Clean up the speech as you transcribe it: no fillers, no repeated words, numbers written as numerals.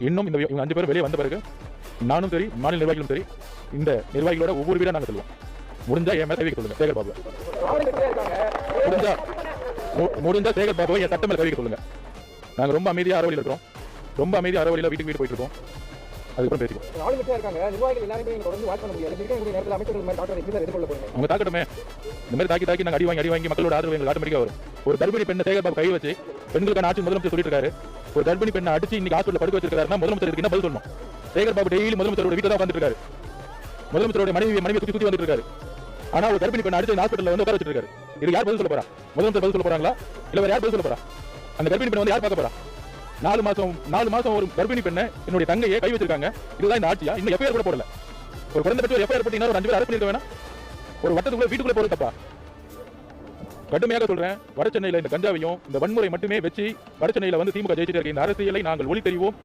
இன்னும் இந்த இவங்க 5 பேரும் வெளியே வந்த பிறகு நானும் சரி, மாநில நிர்வாகிகளும் சரி, இந்த நிர்வாகிகளோட ஒவ்வொரு வீடாக நாங்கள் செல்வோம். முடிஞ்சா என் மேல கை வைக்க சொல்லுங்க சேகர் பாபு. முடிஞ்சா சேகர் பாபுவை என் சட்ட மேல கை வைக்க சொல்லுங்க. நாங்க ரொம்ப அமைதியா அறவழியில் இருக்கிறோம். ரொம்ப அமைதியா அறவழியில் வீட்டுக்கு வீடு போயிட்டு இருக்கோம். அதுக்கப்புறம் பேசிக்கோ. அவங்க தாக்கட்டுமே. இந்த மாதிரி தாக்கி நாங்கள் அடி வாங்கி மக்களோட ஆதரவு எங்களுக்கு ஆட்டோமேட்டிக்கா வரும். ஒரு கர்ப்பிணி பெண்ணை சேகர் பாபு கை வச்சு பெண்களுக்கான ஆட்சி முதலமைச்சர் சொல்லிட்டு இருக்காரு. ஒரு கர்ப்பிணி பெண்ணை அடிச்சு இன்னைக்கு ஹாஸ்பிட்டல் படுக்க வச்சிருக்காருன்னா முதலமைச்சர் என்ன பதில் சொல்லணும்? சேகர் பாபு டெய்லி முதலமைச்சரோட வீட்டில் தான் உட்காந்துட்டு இருக்காரு. முதலமைச்சரோட மனைவி சுத்தி வந்துட்டு இருக்காரு. ஆனா ஒரு கர்ப்பிணி பெண்ணை அடிச்சு ஹாஸ்பிட்டல் வந்து உட்கார வச்சிட்டு இருக்காரு. இது யார் பதில் சொல்ல போறா? முதலமைச்சர் பதில் சொல்ல போறாங்களா? இல்ல வேற யார் பதில் சொல்ல போறா? அந்த கர்ப்பிணி பெண்ணை வந்து யார் பார்க்க போறா? 4 மாசம் ஒரு கர்ப்பிணி பெண்ணை என்னுடைய தங்கையை கை வச்சிருக்காங்க. இதுதான் இந்த ஆட்சியா? இன்னும் எஃப்ஐஆர் கூட போடல. ஒரு குழந்தை பெற்று எஃப்ஐஆர் போட்டீங்கன்னா ஒரு 5 பேர் அரெஸ்ட் பண்ணிருக்க வேணா? ஒரு வட்டத்துக்குள்ள வீட்டுக்குள்ள போறது தப்பா? கடுமையாக சொல்றேன். வட சென்னையில இந்த கஞ்சாவையும் இந்த வன்முறை மட்டுமே வச்சு வட சென்னையில வந்து திமுக ஜெயிச்சிட்டு இருக்க இந்த அரசியலை நாங்கள் ஒளி தெரிவோம்.